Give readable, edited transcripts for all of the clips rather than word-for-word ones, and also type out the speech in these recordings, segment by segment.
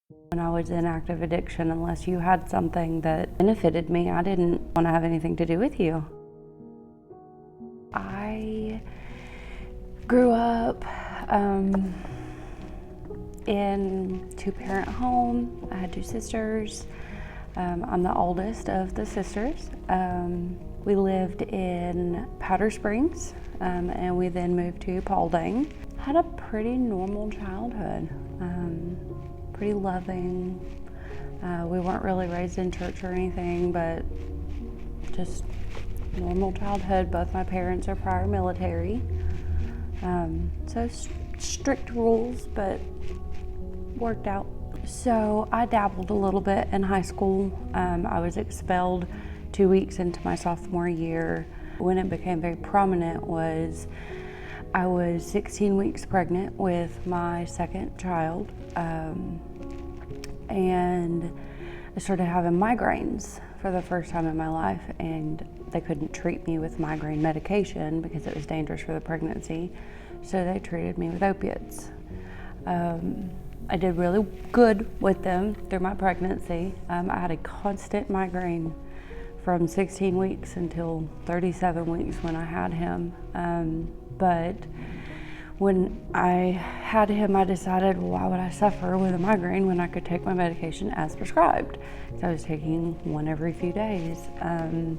When I was in active addiction, unless you had something that benefited me, I didn't want to have anything to do with you. I grew up in two-parent home. I had two sisters. I'm the oldest of the sisters. We lived in Powder Springs, and we then moved to Paulding. Had a pretty normal childhood, pretty loving. We weren't really raised in church or anything, but just normal childhood. Both my parents are prior military, so strict rules, but worked out. So I dabbled a little bit in high school. I was expelled 2 weeks into my sophomore year. When it became very prominent was I was 16 weeks pregnant with my second child, and I started having migraines for the first time in my life, and they couldn't treat me with migraine medication because it was dangerous for the pregnancy, so they treated me with opiates. I did really good with them through my pregnancy. I had a constant migraine from 16 weeks until 37 weeks when I had him. But when I had him, I decided, well, why would I suffer with a migraine when I could take my medication as prescribed? So I was taking one every few days, and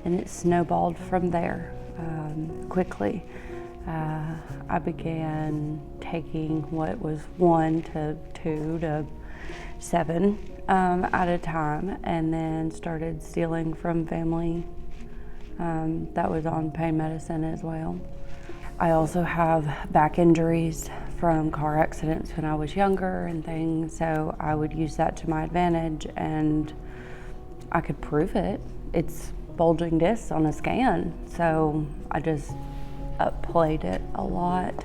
it snowballed from there quickly. I began taking what was 1 to 2 to 7 at a time, and then started stealing from family that was on pain medicine as well. I also have back injuries from car accidents when I was younger and things, so I would use that to my advantage, and I could prove it. It's bulging discs on a scan, so I just upplayed it a lot,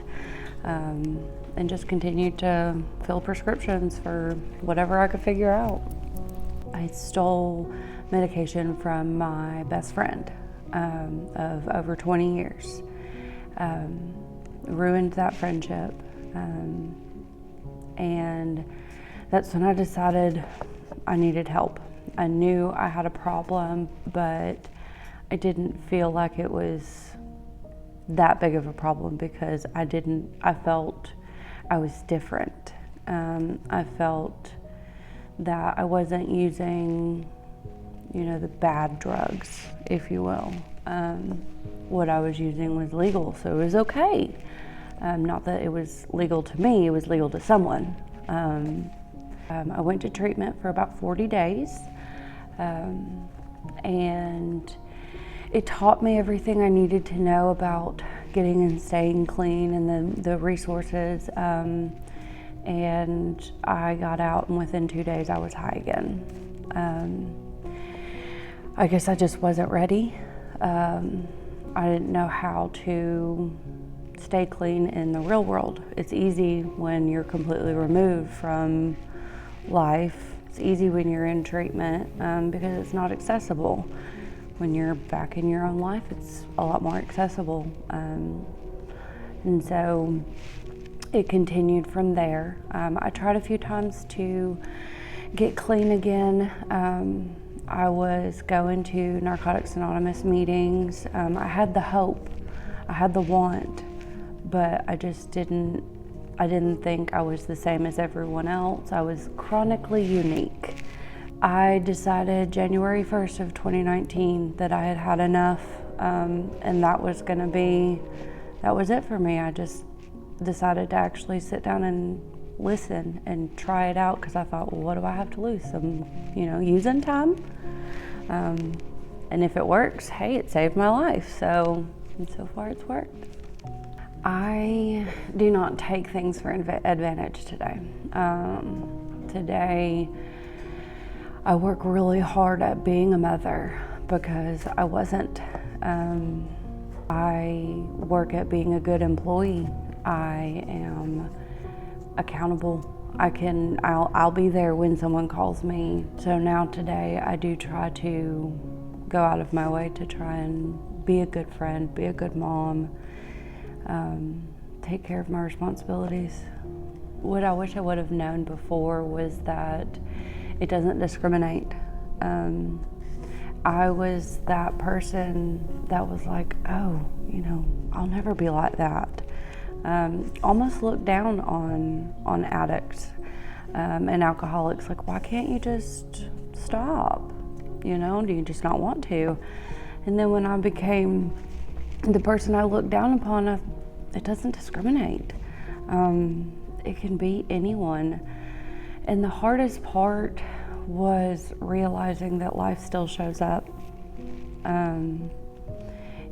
and just continued to fill prescriptions for whatever I could figure out. I stole medication from my best friend of over 20 years. Ruined that friendship, and that's when I decided I needed help. I knew I had a problem, but I didn't feel like it was that big of a problem because I felt I was different. I felt that I wasn't using, the bad drugs, if you will. What I was using was legal, so it was okay. Not that it was legal to me, it was legal to someone. I went to treatment for about 40 days, and it taught me everything I needed to know about getting and staying clean and the resources. And I got out, and within 2 days I was high again. I guess I just wasn't ready. I didn't know how to stay clean in the real world. It's easy when you're completely removed from life. It's easy when you're in treatment because it's not accessible. When you're back in your own life, it's a lot more accessible. And so it continued from there. I tried a few times to get clean again. I was going to Narcotics Anonymous meetings. I had the hope, I had the want, but I didn't think I was the same as everyone else. I was chronically unique. I decided January 1st of 2019 that I had had enough, and that was it for me. I just decided to actually sit down and listen and try it out because I thought, well, what do I have to lose? Some, using time. And if it works, hey, it saved my life. So far it's worked. I do not take things for advantage today. Today, I work really hard at being a mother because I wasn't. I work at being a good employee. I am accountable. I'll be there when someone calls me. So now today I do try to go out of my way to try and be a good friend, be a good mom, take care of my responsibilities. what I wish I would have known before was that it doesn't discriminate. I was that person that was like, oh, I'll never be like that. Almost looked down on addicts and alcoholics. Like, why can't you just stop? Do you just not want to? And then when I became the person I looked down upon, it doesn't discriminate. It can be anyone. And the hardest part was realizing that life still shows up. Even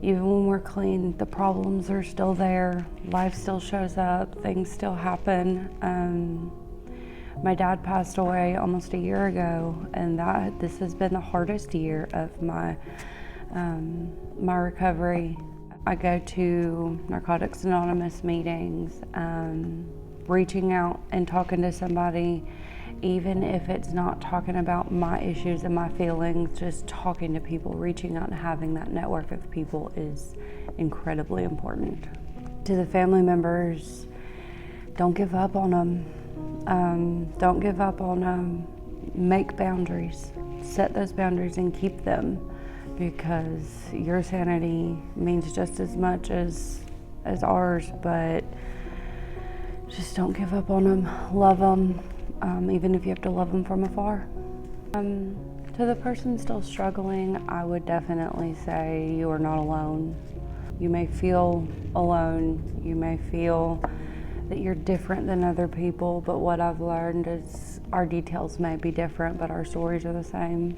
when we're clean, the problems are still there. Life still shows up. Things still happen. My dad passed away almost a year ago, and this has been the hardest year of my recovery. I go to Narcotics Anonymous meetings, reaching out and talking to somebody, even if it's not talking about my issues and my feelings, just talking to people, reaching out and having that network of people is incredibly important. To the family members, don't give up on them. Don't give up on them. Make boundaries. Set those boundaries and keep them, because your sanity means just as much as ours, but just don't give up on them. Love them, even if you have to love them from afar. To the person still struggling, I would definitely say you are not alone. You may feel alone. You may feel that you're different than other people, but what I've learned is our details may be different, but our stories are the same.